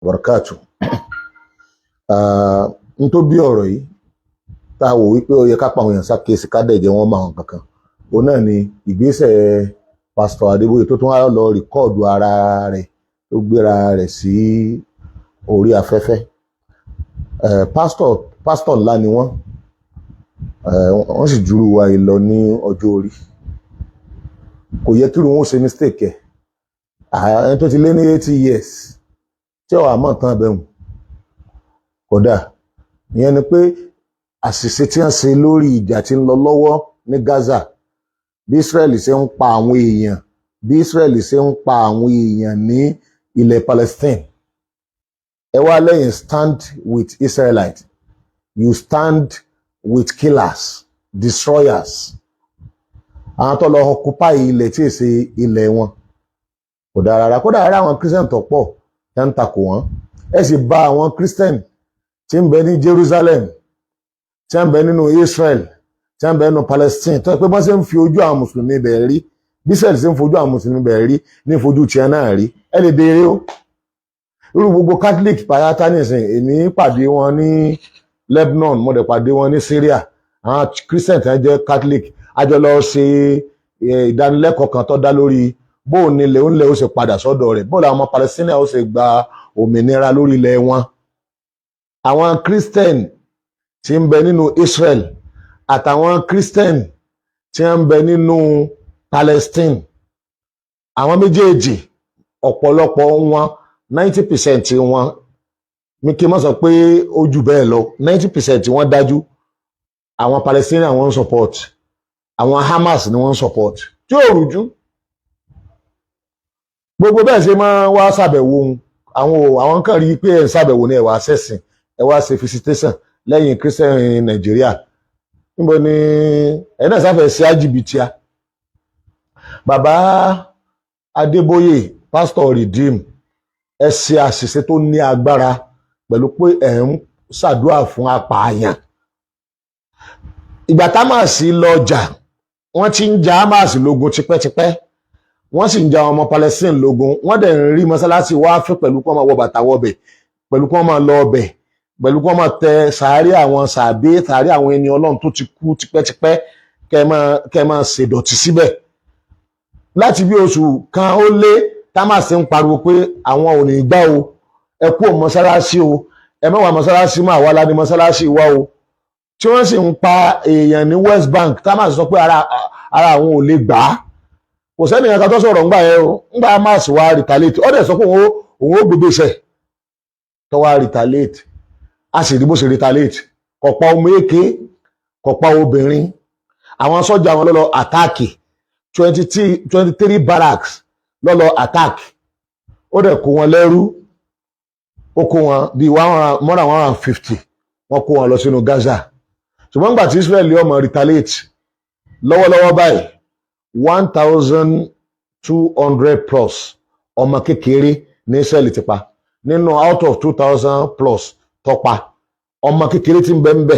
Barakatu. N tó bí ọ̀rọ̀ yìí tá a wò wípé ó yẹ ká pa àwọn èèyàn ṣàkíyèsí ká dẹ̀ jẹ́ wọ́n mọ àwọn kankan. Òun náà ni ìgbésẹ̀ pásítọ̀ Adébóyè tó tún wá lọ rìkọ́ọ̀dù ara rẹ̀ tó gbéra rẹ̀ sí orí afẹ́fẹ́. Pásítọ̀ ńlá ni wọ́n. Wọ́n sì jùrù wa ìlọ ní ọjọ́ orí. Kò yẹ kí irú wọn ó ṣe mistake ẹ̀. Ẹni tó ti lé ní 80 years tí ọ̀wà mọ̀ tán bẹ̀rù kódà ìyẹn ni pé àṣìṣe tí wọ́n ṣe lórí ìjà tí ń lọ lọ́wọ́ ní Gaza, bí Israel ṣe ń pa àwọn èèyàn, bí Israel ṣe ń pa àwọn èèyàn ní ilẹ̀ Palestine. Ẹ wá lẹ́yìn stand with Israelites, you stand with killers, destroyers. Àwọn tó lọ occupy ilẹ̀ tí èsè ilẹ̀ wọn kò dára rárá. Kódà ara àwọn Christian tó pọ̀ yẹn ń takò wọ́n. Ẹ sì bá àwọn Christian tí ń bẹ ní Jerusalem, tí ń bẹ nínú Israel, tí ń bẹ nínú Palestine, tó pé wọ́n ṣe ń fi ojú àwọn mùsùlùmí bẹ̀ rí, bí Israel ṣe ń fojú àwọn mùsùlùmí bẹ̀ rí ní fojú tiẹ̀ náà rí. Ẹ lè béèrè o. Irú gbogbo Catholic pàyátá nìsín, èmi pàdé wọn ní Lebanon, mo dẹ̀ pàdé wọn ní Syria. Àwọn Christian tí wọ́n jẹ́ Catholic, a jọ lọ ṣe ìdánilẹ́kọ̀ọ́ kan tó dá lórí bóò ní ilẹ̀ onílẹ̀ ó ṣe padà sọ́dọ̀ rẹ̀, bóò làwọn Palestine ó ṣe gba òmìnira lórí ilẹ̀ wọn. Àwọn Christian tí ń bẹ nínú Israel àtàwọn Christian tí ń bẹ nínú Palestine, àwọn méjèèjì ọ̀pọ̀lọpọ̀ wọn 90% wọn, mi kí n má sọ pé ó jù bẹ́ẹ̀ lọ, 90% wọn dájú àwọn Palestine àwọn ń support, àwọn Hamas ni wọ́n ń support, tí ó rújú. Gbogbo bẹ́ẹ̀ ṣe máa wá ṣàbẹ̀wò àwọn kan rí pé ẹ̀ ń ṣàbẹ̀wò ní ẹ̀wà sẹ́sìn, ẹ̀wà ṣe visitation lẹ́yìn Christian Nàìjíríà. Níbo ni ẹ̀ náà sáfẹ́ sí àjìbìtìá? Bàbá Adébóyè, Pastor Redeem, ẹ ṣe àṣìṣe tó ní agbára pẹ̀lú pé ẹ̀ ń ṣàdúrà fún apààyàn. Ìgbà támàsì lọ́jà, wọ́n ti ń ja Hamas lógun tipẹ́tipẹ́, wọ́n sì ń ja ọmọ Palestine lógun, wọ́n dẹ̀ ń rí mọ́sálásí wá fún pẹ̀lú kí wọ́n máa wọ bàtà wọbẹ̀, pẹ̀lú kí wọ́n máa lọ ọbẹ̀, pẹ̀lú kí wọ́n máa tẹ sàárè àwọn sàárè àwọn ẹni Ọlọ́run tó ti kú tipẹ́tipẹ́ kẹ́ máa ṣèdọ̀tí síbẹ̀. Láti bí oṣù kan ó lé, támàsì ń pariwo pé àwọn ò ní gbà o, ẹ kú mọ́sálásí o, ẹ má wá mọ́sálásí máa wá lá ní mọ́sálásí wá o. Tí wọ́n sì ń pa èèyàn ní West Bank, támàsì sọ pé ara àwọn ò lè gbà á. Kò sẹ́ni ẹ̀ka tó sọ̀rọ̀ ńgbà yẹn o, ńgbà Hamas wá retaliate, ó dẹ̀ sọ pé òun ó gbogbo iṣẹ́ tó wá retaliate. A sì rí bó ṣe retaliate, kò pa ọmọ èké, kò pa obìnrin. Àwọn sọ́jà wọn lọ́lọ́ attack 23 barracks lọ́lọ́ attack. Ó dẹ̀ kó wọn lẹ́rú, ó kó wọn bí more than 150 wọ́n kó wọn lọ sínú Gaza. Ṣùgbọ́n nígbà tí Israel ọmọ retaliate lọ́wọ́lọ́wọ́ báyìí 1,200 plus ọmọ kékeré ní Israel ti pa nínú out of 2,000 plus tó pa. Ọmọ kékeré tí ń bẹ ń bẹ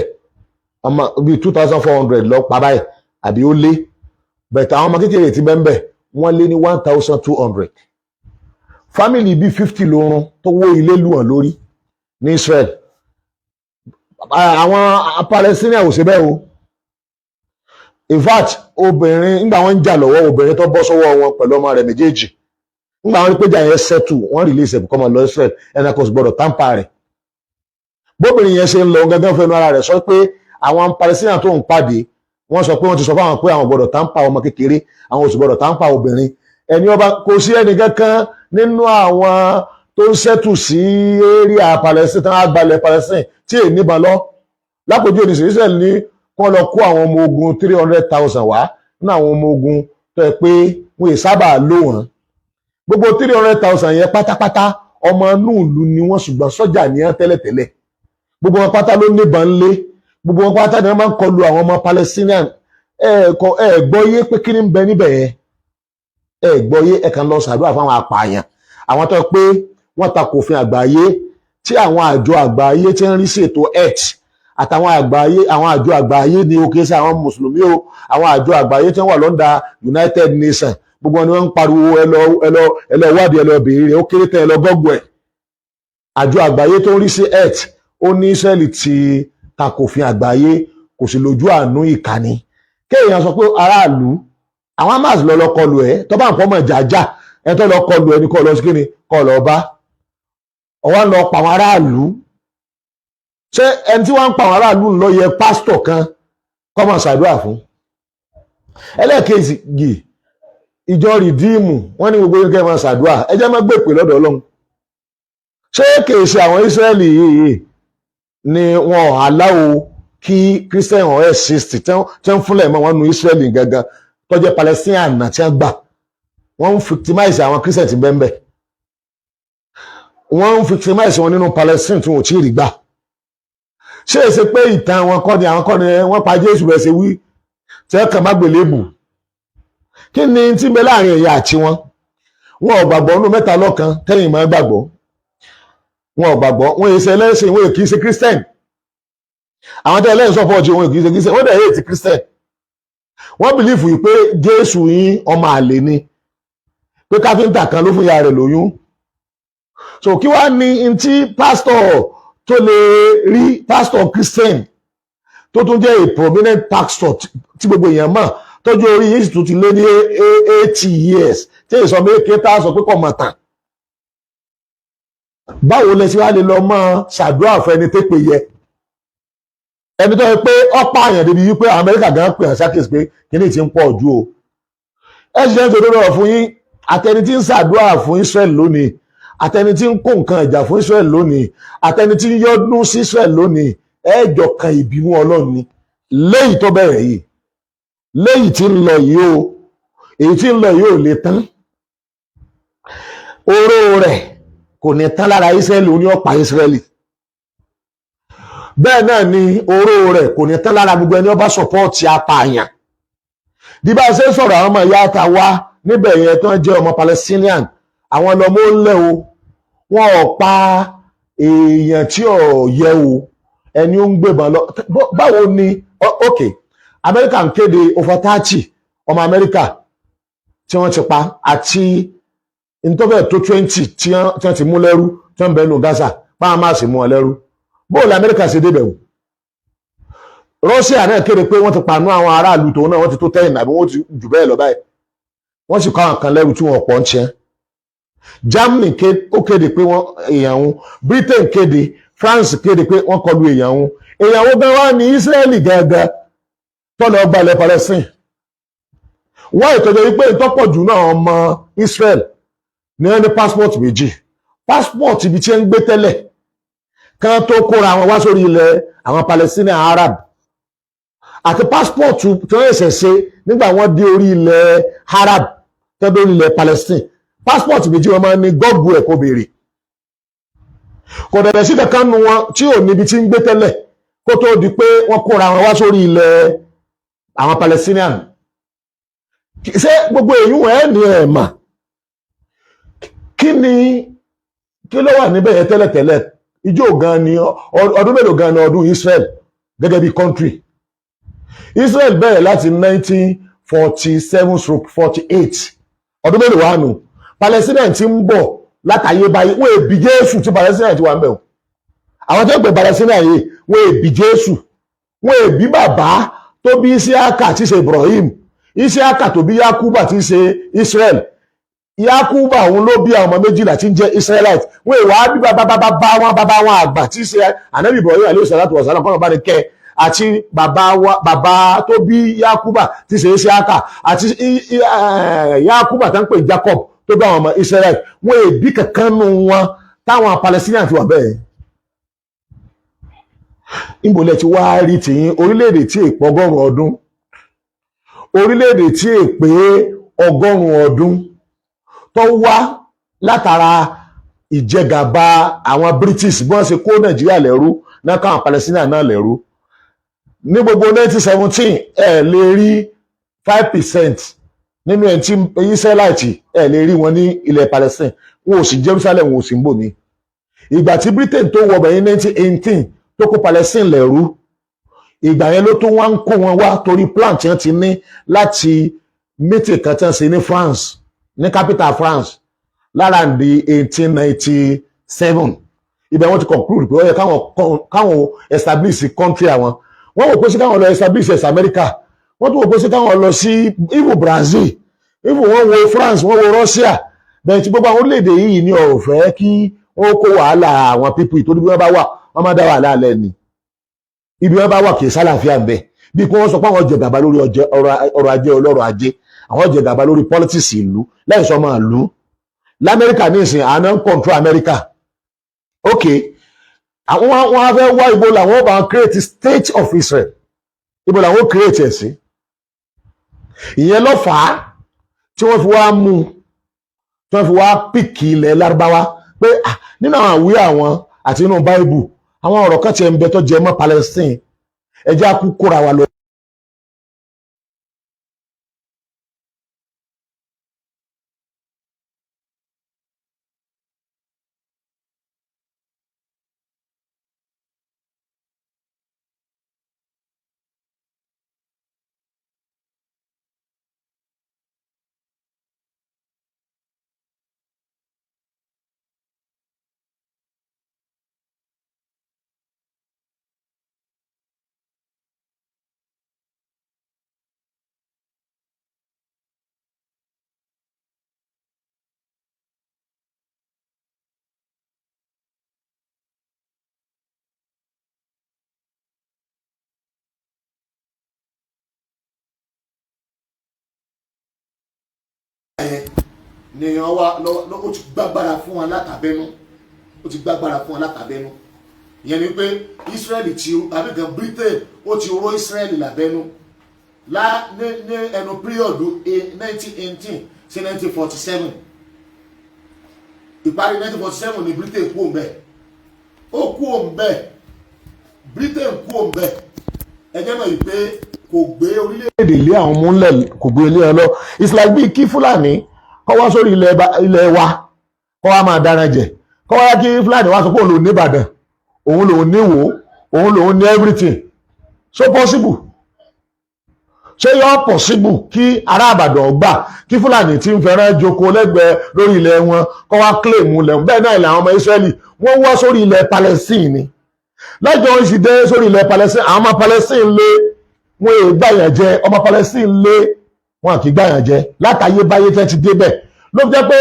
ọmọ bíi 2,400 lọ pa báyìí àbí ó lé, bẹ̀tẹ̀ àwọn ọmọ kékeré tí bẹ ń bẹ wọ́n lé ní 1,200. Family bíi 50 lórun tó wó ilé lù wọ́n lórí ní Israel. Àwọn Palestinian ò ṣe bẹ́ẹ̀ o. In fact, obìnrin nígbà wọ́n ń jà lọ́wọ́, obìnrin tó bọ́ sọ́wọ́ wọn pẹ̀lú ọmọ rẹ̀ méjèèjì, nígbà wọ́n rí pé jà yẹn settle, wọ́n release ẹ̀bùn kọ́mọ lọ Israel, ẹnì kan sì gbọ́dọ̀ tampa rẹ̀. Bóbìnrin yẹn ṣe ń lọ gángan fẹnu ara rẹ̀ sọ pé àwọn Palestinian tó ń pàdé, wọ́n sọ pé wọ́n ti sọ fáwọn pé àwọn gbọ́dọ̀ tampa ọmọ kékeré, àwọn ò sì gbọ́dọ̀ tampa obìnrin. Ẹni ọba kò sí ẹnì kankan nínú àwọn tó ń settle sí area Palestine, tán á gbalẹ̀ Palestine tí èyí níbọn lọ. Lápòjú oníṣẹ́ Israel ní kọ́ lọ kó àwọn ọmọ ogun 300,000 wá ní àwọn ọmọ ogun tó yẹ pé wọ́n yìí sábà lò wọ́n. Gbogbo 300,000 yẹn pátápátá ọmọ inú ìlú ni wọ́n, ṣùgbọ́n sọ́jà ní wọ́n tẹ́lẹ̀tẹ́lẹ̀. Gbogbo wọn pátá ló níbọn lé, gbogbo wọn pátá ni wọ́n máa ń kọlu àwọn ọmọ Palestinian. Gbọ́ yé pé kí ni ń bẹ níbẹ̀ yẹn? Gbọ́ yé ẹ kàn lọ ṣàdúrà fáwọn apààyàn, àwọn tó pé wọ́n takò òfin àgbáyé tí àwọn àjọ àgbáyé tí ń rí sí ètò Earth àtàwọn àjọ àgbáyé ní òkè sí àwọn mùsùlùmí o, àwọn àjọ àgbáyé tí wọ́n wà lọ́ndà United Nations, gbogbo wọn ni wọ́n ń pariwo ẹ lọ wádìí, ẹ lọ béèrè, ó kéré tán ẹ lọ gọ́gù ẹ̀. àjọ àgbáyé tó ń rí sí earth ó ní Ísírẹ́lì ti takòfin àgbáyé kò sì lójú àánú ìkànnì kéèyàn sọ pé aráàlú àwọn Hamas lọ kọlù ẹ tó bá ń pọ́ mọ̀ jàjà ẹ tó lọ kọlù ẹ ní kọ́ lọ sí kíni kọ́ lọ bá ọwọ́ lọ pa àwọn aráàlú ṣé ẹni tí wọ́n ń pa àwọn aráàlú lọ yẹ pásítọ̀ kan kọ́ máa ṣàdúrà fún ẹlẹ́ẹ̀kejì ìjọ rìdíìmù wọ́n ní gbogbo kẹ́ máa ṣàdúrà ẹ jẹ́ má gbé pè lọ́dọ̀ Ọlọ́run ṣé kìí ṣe àwọn Ísírẹ́lì yìí ni wọn ò aláwo kí Christian ọ̀ exist tí wọ́n fúnlẹ̀ mọ́ wọn nu Ísírẹ́lì gangan tó jẹ́ Palestinian tí wọ́n gbà wọ́n ń victimize àwọn Christian tí bẹ́ẹ̀ bẹ́ẹ̀ wọ́n ń victimize wọn nínú Palestine tí wọn ò tí ì rí gbà ṣé é ṣe pé ìtàn àwọn kọ́ni wọ́n pa Jésù rẹ̀ ṣe wí tí wọ́n kàn má gbélébù kí ni tí ń bẹ láàrin ẹ̀yà àti wọn ò gbàgbọ́ nínú mẹ́ta lọ́kan tẹ́yìn máa gbàgbọ́ wọn ò gbàgbọ́ wọn èsì ẹlẹ́sìn wọn kì í ṣe Christian àwọn tẹ́ ẹlẹ́sìn sọ́pọ̀ọ̀tì wọn kì í ṣe Christian wọ́n dẹ̀ yé ti Christian wọ́n bìlífù yìí pé Jésù yín ọmọ àlè ni pé káfíńtà kan ló fún ìyá rẹ̀ lóyún so kí wàá ní tí pásítọ̀ tó lè rí pásítọ̀ Christian tó tún jẹ́ a prominent pastor tí gbogbo èèyàn mọ̀ tọ́jú orí yìí tó ti lé ní 80 years tí èso méèké tá a sọ pé kò mọ̀ tán báwo lẹ ṣe wá lè lọ mọ́ ṣàdúrà fún ẹni tépè yẹ ẹni tó yẹ pé ọ̀pá àyàn débi wípé Amẹ́ríkà gan pè hàn ṣàkíyèsí pé kíní ti ń pọ̀ jù o ẹ ṣe ń sọdọ́ lọ́rọ̀ fún yín àtẹni tí ń ṣàdúrà fún Israel lónìí àtẹni tí ń kó nǹkan ìjà fún Israel lónìí àtẹni tí ń yọdún sí Israel lónìí ẹjọ kan ìbínú Ọlọ́run ni léyìí tó bẹ̀rẹ̀ yìí léyìí tí ń lọ yìí o èyí tí ń lọ yìí ò lè tán oró rẹ̀ kò ní tán lára Israel ó ní ọ̀pá Israel bẹ́ẹ̀ náà ni oró rẹ̀ kò ní tán lára gbogbo ẹni ó bá sọpọ́ọ̀tì apààyàn bí bá ṣe ń sọ̀rọ̀ àwọn ọmọ ìyá ta wá níbẹ̀ yẹn tó ń jẹ́ ọmọ Palestinian àwọn ọmọ ó ń lẹ́ o wọn ò pa èèyàn tí ò yẹ o ẹni ó ń gbébọn lọ báwo ni ok Amẹ́ríkà ń kéde over 30 ọmọ Amẹ́ríkà tí wọ́n ti pa àti ntọ́fẹ́ tó 20 tí wọ́n ti mú lẹ́rú tí wọ́n bẹ̀rù Gaza báwọn máa sì mú wọn lẹ́rú bóòlù Amẹ́ríkà ṣe débẹ̀ wò Russia náà kéde pé wọ́n ti pàánú àwọn aráàlú tòun náà wọ́n ti tó 10 àbí wọ́n ti jù bẹ́ẹ̀ lọ báyìí wọ́n sì kọ́ àwọn kan lẹ́rú tí wọ́n pọ̀ ń tiẹ́ Germany ó kéde pé wọ́n èèyàn wọn Britain kéde France kéde pé wọ́n kọlu èèyàn wọn èèyàn wọn gan wá ní Israeli gẹ́gẹ́ tọ́lọ̀ ọgbà ilẹ̀ Palestine wọ́n ìtọ́jú wípé ìtọ́pọ̀ jù náà ọmọ Israel ní wọ́n ní passport méjì passport ibi tí ń gbé tẹ́lẹ̀ kan tó kóra àwọn wá sórí ilẹ̀ àwọn Palestinian Arab àti passport tí wọ́n ẹ̀sẹ̀ ṣe nígbà wọ́n dé orí ilẹ̀ Arab tó dé orí ilẹ̀ Palestine passport méjì wọ́n máa ń ní gọ́ọ̀gù ẹ̀ kó béèrè kò dẹ̀dẹ̀ sí kankan nu wọn tí ò níbi tí ń gbé tẹ́lẹ̀ kó tó di pé wọ́n kóra wọn wá sórí ilẹ̀ àwọn Palestinian ṣé gbogbo èyí wọn ẹ̀ ní ẹ̀ mà kí ló wà níbẹ̀ yẹn tẹ́lẹ̀tẹ́lẹ̀ ijó gan ni ọdún mélòó gan ni ọdún Israel gẹ́gẹ́ bí country Israel bẹ̀rẹ̀ láti 1947-48 ọdún mélòó wà nù Palestinian ti ń bọ̀ látàyébáyé wọ́n èbí Jésù tí Palestinian ti wà ń bẹ̀ o àwọn tó ń pè Palestinian yìí wọ́n èbí Jésù wọ́n èbí bàbá tó bí Isiaka tí ṣe Ibrahim Isiaka tó bí Yakuba tí ṣe Israel Yakuba òun ló bí àwọn ọmọ méjìlá tí ń jẹ́ Israelite wọ́n èwà bí bàbá wọn àgbà tí ṣe Ànábì Ibrahim alayhi salatu wa salam kọ́nà bá ní kẹ́ àti bàbá tó bí Yakuba tí ṣe Isiaka àti Yakuba tó ń pè Jacob tó bá àwọn ọmọ Israelite wọ́n èbí kankan nù wọn táwọn Palestinian ti wà bẹ́ẹ̀ ìbòlẹ̀ tí wàá rí tìyín orílẹ̀-èdè tí èpọ̀ ọgọ́rùn-ún ọdún orílẹ̀-èdè tí èpè ọgọ́rùn-ún ọdún tó wá látara ìjẹgàba àwọn British bí wọ́n ṣe kó Nàìjíríà lẹ́rú náà káwọn Palestinian náà lẹ́rú ní gbogbo 1917 ẹ lè rí 5% nínú ẹ̀ tí Israelite ẹ lè rí wọn ní ilẹ̀ Palestine wọn ò sí Jerusalem wọn ò sí ń bò ní ìgbà tí Britain tó wọ bẹ̀yìn 1918 tó kó Palestine lẹ́rú ìgbà yẹn ló tó wá ń kó wọn wá torí plan tí wọ́n ti ní láti meeting kan tí wọ́n ṣe ní France ní capital France lára di 1897 ibẹ̀ wọ́n ti conclude pé ó yẹ káwọn establish country àwọn wọ́n wò pé sí káwọn lọ establish ẹ̀sì America wọ́n tún wò pé sí káwọn lọ sí even Brazil even wọ́n wo France wọ́n wo Russia bẹ́ẹ̀ tí gbogbo àwọn orílẹ̀-èdè yìí ní ọ̀rọ̀ fẹ́ kí wọ́n kó wàhálà àwọn pípì tó níbi wọ́n bá wà wọ́n máa dá wàhálà alẹ́ ni ibi wọ́n bá wà kì í sálàáfíà ń bẹ bí kí wọ́n sọ pé àwọn jẹ gàba lórí ọrọ̀ ajé ọlọ́rọ̀ ajé àwọn jẹ gàba lórí politics ìlú láì sọ máa lù l'Amẹ́ríkà ní ìsìn àná ń control America ok àwọn wọn á fẹ́ wá ibo làwọn bá create state of Israel ibo làwọn create ẹ̀ sí ìyẹn ló fà á tí wọ́n fi wá mú tí wọ́n fi wá pìkì ilẹ̀ Lárúbáwá pé nínú àwọn àwí àwọn àti inú Báíbù àwọn ọ̀rọ̀ kan ti ń bẹ tó jẹ mọ́ Palestine ẹjẹ́ akú kóra wa lọ. Ni wọ́n wá ó ti gbàgbára fún wọn látàbẹ́nú ó ti gbàgbára fún wọn látàbẹ́nú ìyẹn ni pé Israeli ti àbí gan Britain ó ti ró Israeli lábẹ́nú ní ẹnu píríọ̀dù 1918 sí 1947 ìparí 1947 ni Britain kú òǹbẹ ó kú òǹbẹ Britain kú òǹbẹ ẹjẹ́ mọ̀ yìí pé kò gbé orílẹ̀-èdè ilé àwọn ọmọ ńlẹ̀ kò gbé ilé ọ lọ it's like bíi kí Fúlàní kọ́ wá sórí ilẹ̀ wa kọ́ wá máa dára jẹ kọ́ wá kí Fúlàní wá sọ pé òun lòun ní Ìbàdàn òun lòun ní Ìwó òun lòun ní everything so possible ṣé yọ possible kí ará Ìbàdàn gbà kí Fúlàní tí ń fẹ́ràn joko lẹ́gbẹ̀ẹ́ lórí ilẹ̀ wọn kọ́ wá claim lẹ́hùn bẹ́ẹ̀ náà làwọn ọmọ Israeli wọ́n wá sórí ilẹ̀ Palestine ni lọ́jọ́ ń sì dé sórí ilẹ̀ Palestine àwọn ọmọ Palestine lé wọn èè gbàyàn jẹ ọmọ Palestine lé wọn kì í gbàyàn jẹ látayébáyé tẹ́ ti débẹ̀ ló jẹ́ pé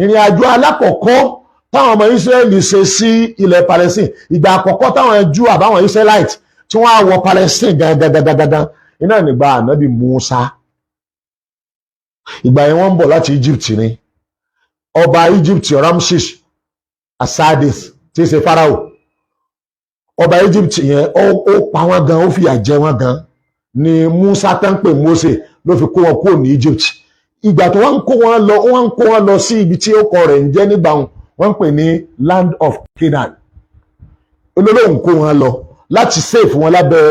ìrìn àjò alákọ̀ọ́kọ́ táwọn ọmọ Israeli ṣe sí ilẹ̀ Palestine ìgbà àkọ́kọ́ táwọn Júù àbáwọn Israelite tí wọ́n á wọ Palestine gangan iná nígbà ànábì Musa ìgbà yẹn wọ́n ń bọ̀ láti Egypt ni ọba Egypt Ramses Asadis tí í ṣe Pharaoh ọba Egypt yẹn ó pa wọ́n gan ó fìyà jẹ wọ́n gan ni Musa tán pè Mósè ló fi kó wọn kúrò ní Egypt ìgbà tó wọ́n ń kó wọn lọ sí ibi tí ó kọ rẹ̀ ń jẹ́ nígbà wọ́n ń pè ní land of Canaan olólùwọ̀n kó wọn lọ láti save wọn lábẹ́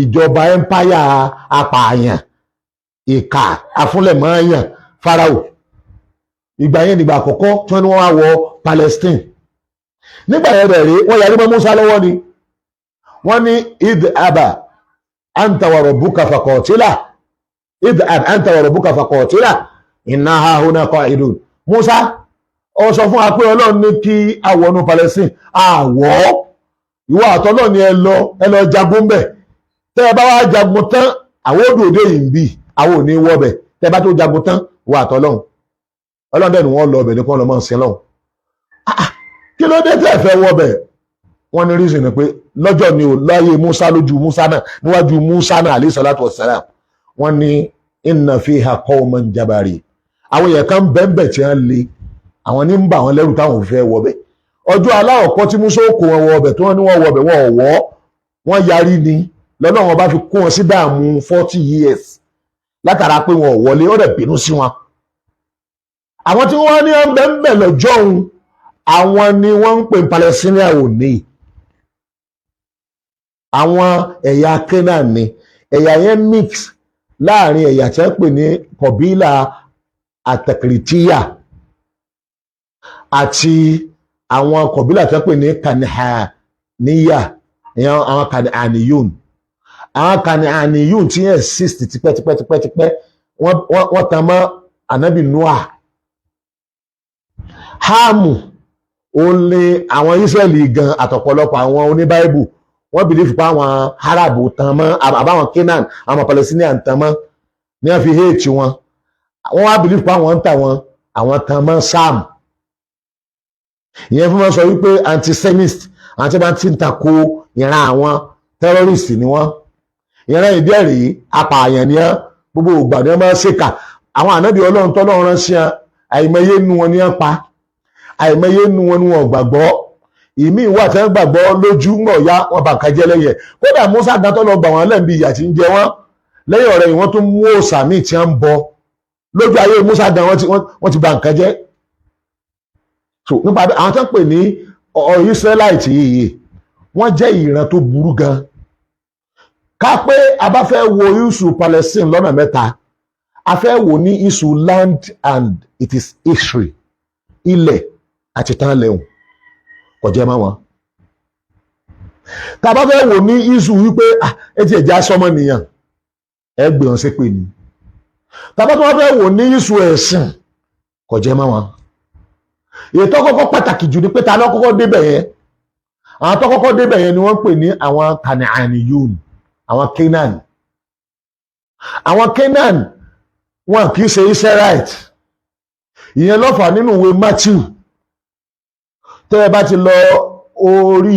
ìjọba empire apààyàn ìkà afúnlẹ̀mọ́yàn Pharaoh ìgbà yẹn nígbà àkọ́kọ́ tí wọ́n ní wọ́n wá wọ Palestine nígbà yẹn rẹ̀ rí wọ́n yarí mọ́ Musa lọ́wọ́ ni wọ́n ní idhaba anta wa rabbuka faqatila idhab anta wa rabbuka faqatila inna hahuna qa'idun Musa ó sọ fún wa pé Ọlọ́run ní kí a wọnú Palestine àwọ̀ ìwọ àtọ́lọ́ ni ẹ lọ jagun bẹ̀ tẹ́ ẹ bá wá jagun tán àwọn òdòdó yìí ń bì àwọn ò ní wọ́ bẹ̀ tẹ́ ẹ bá tó jagun tán ìwọ àtọ́lọ́run Ọlọ́run dẹ̀ ni wọ́n lọ bẹ̀ ní kí wọ́n lọ máa sin lọ́hùn kí ló dé tẹ́ ẹ fẹ́ wọ́ bẹ̀ wọ́n ní reason pé lọ́jọ́ ni ò láyé Musa lójú Musa náà níwájú Musa náà alayhi salatu wassalam wọ́n ní inna fiha qawman jabari àwọn èèyàn kan bẹ́ẹ̀ tí wọ́n le àwọn ní ń bà wọ́n lẹ́rù táwọn ò fẹ́ wọ́ bẹ̀ ọjọ́ aláwọ̀kọ́ tí Musa kó wọn wọ ọbẹ̀ tí wọ́n ní wọ́n wọ ọbẹ̀ wọn ò wọ́ wọ́n yarí ni lọ́nà wọn bá fi kó wọn sí dààmú 40 years látara pé wọn ò wọlé ó dẹ̀ bínú sí wọn. àwọn tí wọ́n ní ọbẹ̀ ń bẹ̀ lọ́jọ́ òun àwọn ni wọ́n ń pè Palestinian òní àwọn ẹ̀yà Canaan ni ẹ̀yà yẹn mix láàrin ẹ̀yà tí wọ́n pè ní kọ̀bílà àtẹ̀kìrìtíyà àti àwọn kọ̀bílà tó pè ní kanihaniya àwọn kanihaniyon tí yẹn exist tipẹ́tipẹ́ wọ́n tan mọ́ anabi Noah Hamu ó ní àwọn Ísírẹ́lì gan àtọ̀pọ̀lọpọ̀ àwọn oníbáíbù wọ́n bìlífù pé àwọn Árábù tàn mọ́ àbáwọn Canaan àwọn Palestinian tàn mọ́ ní wọ́n fi hate wọn wọ́n wá bìlífù pé àwọn ń tà wọn àwọn tàn mọ́ Sam ìyẹn fún wọn sọ wípé antisemist àwọn tí wọ́n ti ń takò ìran àwọn terrorist ni wọ́n ìran ìdí ẹ̀rí apààyàn ni wọ́n gbogbo ògbà ni wọ́n máa ń ṣèkà àwọn ànábì Ọlọ́run tọ́lọ́run ránṣẹ́ àìmọye nu wọn ni wọ́n pa àìmọye nu wọn ni wọn gbàgbọ́ ìmí ìwà tí wọ́n gbàgbọ́ lójú mọ̀ ya wọn bá kájẹ́ lẹ́yìn kódà Musa dátọ́ lọ gbà wọ́n lẹ́ǹbi ìyà tí ń jẹ wọ́n lẹ́yìn ọ̀rẹ́ yìí wọ́n tún mú òòṣà míì tí wọ́n ń bọ lójú ayé Musa gan wọ́n ti bà nǹkan jẹ́ so nípa àwọn tó ń pè ní Israelite yìí wọ́n jẹ́ ìran tó burú gan ká pé a bá fẹ́ wo issue Palestine lọ́nà mẹ́ta a fẹ́ wò ní issue land and it is history ilẹ̀ àti tán lẹ́hùn kò jẹ́ mọ́ wọn tá a bá fẹ́ wò ní issue wípé ẹ ti ẹ̀já sọmọ nìyàn ẹ gbé wọn sí pé ni tá a bá tó wá fẹ́ wò ní issue ẹ̀sìn kò jẹ́ mọ́ wọn ètò kọ́kọ́ pàtàkì jù ní pé ta ló kọ́kọ́ débẹ̀ yẹn àwọn tó kọ́kọ́ débẹ̀ yẹn ni wọ́n ń pè ní àwọn Kanaaniyun àwọn Canaan àwọn Canaan wọn kì í ṣe Israelite ìyẹn ló fà nínú ìwé Matthew tẹ́ ẹ bá ti lọ orí